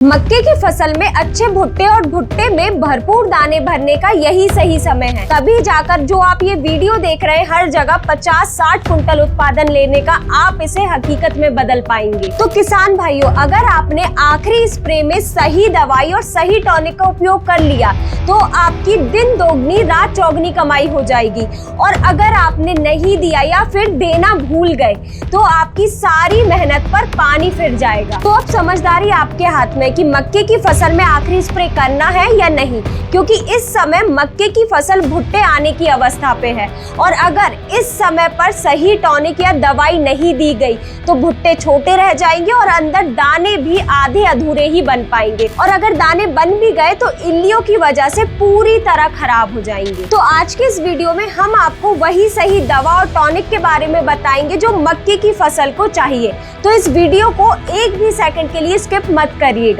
मक्के की फसल में अच्छे भुट्टे और भुट्टे में भरपूर दाने भरने का यही सही समय है। तभी जाकर जो आप ये वीडियो देख रहे हैं हर जगह 50-60 कुंटल उत्पादन लेने का, आप इसे हकीकत में बदल पाएंगे। तो किसान भाइयों, अगर आपने आखिरी स्प्रे में सही दवाई और सही टॉनिक का उपयोग कर लिया तो आपकी दिन दोगुनी रात चौगुनी कमाई हो जाएगी। और अगर आपने नहीं दिया या फिर देना भूल गए तो आपकी सारी मेहनत पर पानी फिर जाएगा। तो अब समझदारी आपके हाथ में कि मक्के की फसल में आखिरी स्प्रे करना है या नहीं, क्योंकि इस समय मक्के की फसल भुट्टे आने की अवस्था पे है। और अगर इस समय पर सही टॉनिक या दवाई नहीं दी गई तो भुट्टे छोटे रह जाएंगे और अंदर दाने भी आधे अधूरे ही बन पाएंगे। और अगर दाने बन भी गए तो इल्लियों की वजह से पूरी तरह खराब हो जाएंगे। तो आज के इस वीडियो में हम आपको वही सही दवा और टॉनिक के बारे में बताएंगे जो मक्के की फसल को चाहिए। तो इस वीडियो को एक भी सेकंड के लिए स्किप मत करिएगा।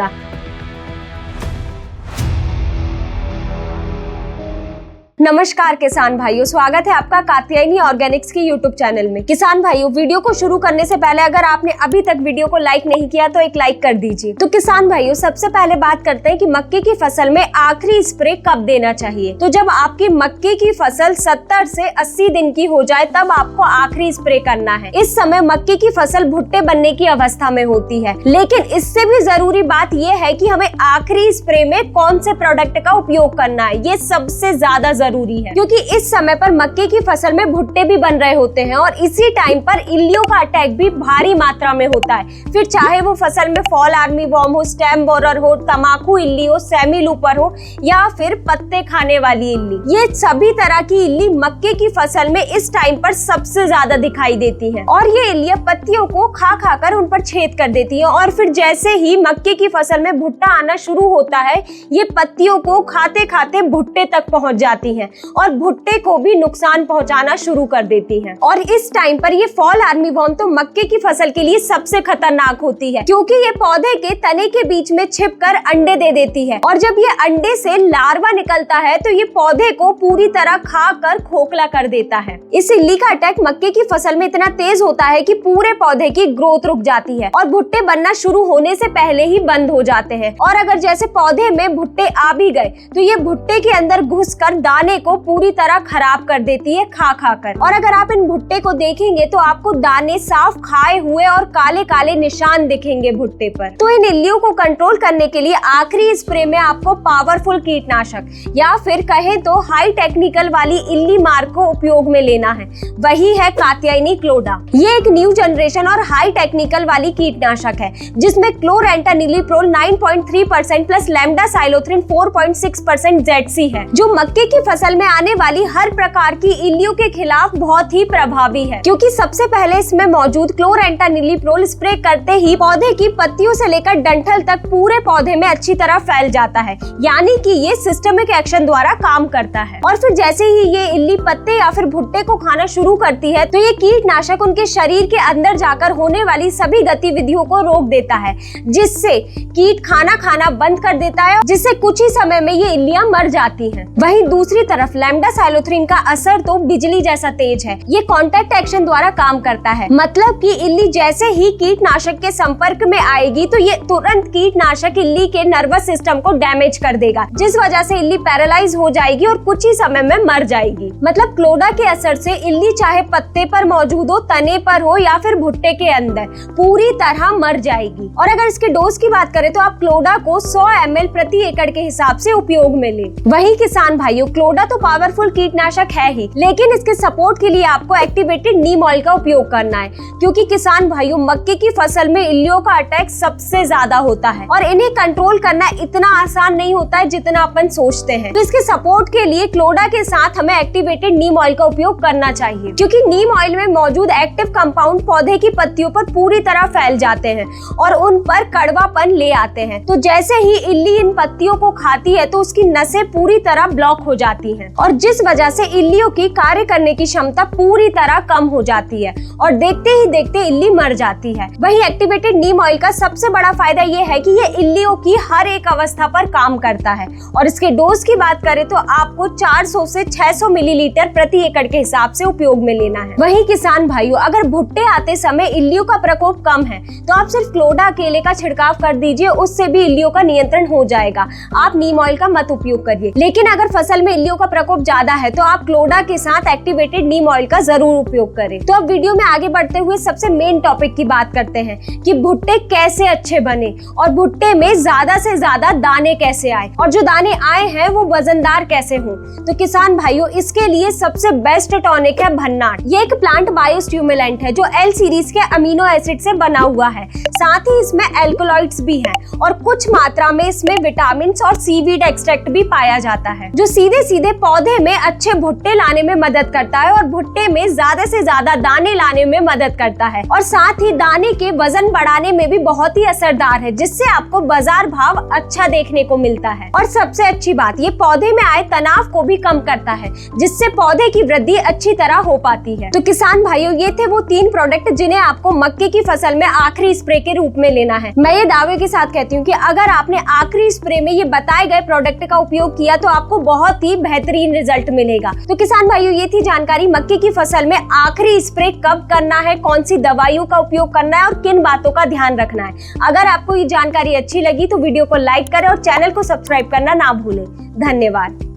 नमस्कार किसान भाइयों, स्वागत है आपका कात्यायनी ऑर्गेनिक्स के यूट्यूब चैनल में। किसान भाइयों, वीडियो को शुरू करने से पहले अगर आपने अभी तक वीडियो को लाइक नहीं किया तो एक लाइक कर दीजिए। तो किसान भाइयों, सबसे पहले बात करते हैं कि मक्के की फसल में आखिरी स्प्रे कब देना चाहिए। तो जब आपकी मक्के की फसल 70 से 80 दिन की हो जाए तब आपको आखिरी स्प्रे करना है। इस समय मक्के की फसल भुट्टे बनने की अवस्था में होती है, लेकिन इससे भी जरूरी बात यह है कि हमें आखिरी स्प्रे में कौन से प्रोडक्ट का उपयोग करना है, ये सबसे ज्यादा जरूरी है। क्योंकि इस समय पर मक्के की फसल में भुट्टे भी बन रहे होते हैं और इसी टाइम पर इल्लियों का अटैक भी भारी मात्रा में होता है। फिर चाहे वो फसल में फॉल आर्मी वॉर्म हो, स्टेम बोरर हो, तमाकू इल्ली हो, सेमी लूपर हो या फिर पत्ते खाने वाली इल्ली, ये सभी तरह की इल्ली मक्के की फसल में इस टाइम पर सबसे ज्यादा दिखाई देती है। और ये इल्लियां पत्तियों को खा खा कर उन पर छेद कर देती है और फिर जैसे ही मक्के की फसल में भुट्टा आना शुरू होता है, ये पत्तियों को खाते खाते भुट्टे तक पहुंच जाती है और भुट्टे को भी नुकसान पहुंचाना शुरू कर देती हैं। और इस टाइम पर ये फॉल आर्मी वॉर्म तो मक्के की फसल के लिए सबसे खतरनाक होती है, क्योंकि ये पौधे के तने के बीच में छिपकर अंडे दे देती है और जब ये अंडे से लार्वा निकलता है तो ये पौधे को पूरी तरह खाकर खोखला कर देता है। इस इल्ली का अटैक मक्के की फसल में इतना तेज होता है कि पूरे पौधे की ग्रोथ रुक जाती है और भुट्टे बनना शुरू होने से पहले ही बंद हो जाते हैं। और अगर जैसे पौधे में भुट्टे आ भी गए तो ये भुट्टे के अंदर घुसकर दाने को पूरी तरह खराब कर देती है खा खा कर। और अगर आप इन भुट्टे को देखेंगे तो आपको दाने साफ खाए हुए और काले काले निशान दिखेंगे भुट्टे पर। तो इन इल्लियों को कंट्रोल करने के लिए आखिरी स्प्रे में आपको पावरफुल कीटनाशक या फिर कहें तो हाई टेक्निकल वाली इल्ली मार को उपयोग में लेना है। वही है कात्यायनी क्लोडा। ये एक न्यू जनरेशन और हाई टेक्निकल वाली कीटनाशक है जिसमें क्लोरेंटानिलीप्रोल 9.3% प्लस लैम्डासाइलोथ्रिन 4.6% ZC है, जो मक्के की फसल में आने वाली हर प्रकार की इल्लियों के खिलाफ बहुत ही प्रभावी है। क्योंकि सबसे पहले इसमें मौजूद क्लोरेंटानिलीप्रोल स्प्रे करते ही पौधे की पत्तियों से लेकर डंठल तक पूरे पौधे में अच्छी तरह फैल जाता है, यानी कि ये सिस्टमिक एक्शन द्वारा काम करता है। और फिर जैसे ही ये इल्ली पत्ते या फिर भुट्टे को खाना शुरू करती है तो ये कीटनाशक उनके शरीर के अंदर जाकर होने वाली सभी गतिविधियों को रोक देता है, जिससे कीट खाना बंद कर देता है, जिससे कुछ ही समय में ये इल्लियां मर जाती हैं। वहीं दूसरी तरफ लैम्डासाइलोथ्रिन का असर तो बिजली जैसा तेज है। ये कांटेक्ट एक्शन द्वारा काम करता है, मतलब कि इल्ली जैसे ही कीटनाशक के संपर्क में आएगी तो ये तुरंत कीटनाशक इल्ली के नर्वस सिस्टम को डैमेज कर देगा, जिस वजह से इल्ली पैरालाइज हो जाएगी और कुछ ही समय में मर जाएगी। मतलब क्लोडा के असर से इल्ली चाहे पत्ते पर मौजूद हो, तने पर हो या फिर भुट्टे के अंदर, पूरी तरह मर जाएगी। और अगर इसके डोज की बात करें तो आप क्लोडा को 100 ml प्रति एकड़ के हिसाब से उपयोग में लें। वही किसान भाइयों, क्लोडा तो पावरफुल कीटनाशक है ही, लेकिन इसके सपोर्ट के लिए आपको एक्टिवेटेड नीम ऑयल का उपयोग करना है, क्योंकि किसान भाइयों मक्के की फसल में इल्लियों का अटैक सबसे ज्यादा होता है और इन्हें कंट्रोल करना इतना आसान नहीं होता है जितना अपन सोचते हैं। तो इसके सपोर्ट के लिए क्लोडा के साथ हमें एक्टिवेटेड नीम ऑयल का उपयोग करना चाहिए, क्योंकि नीम ऑयल में मौजूद एक्टिव कंपाउंड पौधे की पत्तियों पर पूरी तरह फैल जाते हैं और उन पर कड़वापन ले आते हैं। तो जैसे ही इल्ली इन पत्तियों को खाती है तो उसकी नसें पूरी तरह ब्लॉक हो जाती जाती हैं और जिस वजह से इल्लियों की कार्य करने की क्षमता पूरी तरह कम हो जाती है और देखते ही देखते इल्ली मर जाती है। वहीं एक्टिवेटेड नीम ऑयल का सबसे बड़ा फायदा ये है कि ये इल्लियों की हर एक अवस्था पर काम करता है और इसके डोज की बात करें तो आपको 400 से 600 मिलीलीटर प्रति एकड़ के हिसाब से उपयोग में लेना है। वहीं किसान भाइयों, अगर भुट्टे आते समय इल्लियों का प्रकोप कम है तो आप सिर्फ क्लोडा अकेले का छिड़काव कर दीजिए, उससे भी इल्लियों का नियंत्रण हो जाएगा। आप नीम ऑयल का मत उपयोग करिए। लेकिन अगर फसल में इल्लियों का प्रकोप ज्यादा है तो आप क्लोडा के साथ एक्टिवेटेड नीम ऑयल का जरूर उपयोग करें। तो अब वीडियो में आगे बढ़ते हुए सबसे मेन टॉपिक की बात करते हैं कि भुट्टे कैसे अच्छे बने और भुट्टे में ज्यादा से ज्यादा दाने कैसे आए और जो दाने आए हैं वो वजनदार कैसे हों। तो किसान भाइयों, इसके लिए सबसे बेस्ट टॉनिक है भन्नाट। ये एक प्लांट बायोस्टिमुलेंट है जो एल सीरीज के अमीनो एसिड से बना हुआ है। साथ ही इसमें एल्कलॉइड्स भी हैं और कुछ मात्रा में इसमें विटामिन और सीवीड एक्सट्रैक्ट भी पाया जाता है जो सीधे सीधे पौधे में अच्छे भुट्टे लाने में मदद करता है और भुट्टे में ज्यादा से ज्यादा दाने लाने में मदद करता है और साथ ही दाने के वजन बढ़ाने में भी बहुत ही असरदार है, जिससे आपको बाजार भाव अच्छा देखने को मिलता है। और सबसे अच्छी बात, ये पौधे में आए तनाव को भी कम करता है, जिससे पौधे की वृद्धि अच्छी तरह हो पाती है। तो किसान भाइयों, ये थे वो 3 प्रोडक्ट जिन्हें आपको मक्के की फसल में आखिरी स्प्रे के रूप में लेना है। मैं ये दावे के साथ कहती हूँ कि अगर आपने आखिरी स्प्रे में ये बताए गए प्रोडक्ट का उपयोग किया तो आपको बहुत ही बेहतरीन रिजल्ट मिलेगा। तो किसान भाइयों, ये थी जानकारी मक्के की फसल में आखिरी स्प्रे कब करना है, कौन सी दवाइयों का उपयोग करना है और किन बातों का ध्यान रखना है। अगर आपको ये जानकारी अच्छी लगी तो वीडियो को लाइक करें और चैनल को सब्सक्राइब करना ना भूलें। धन्यवाद।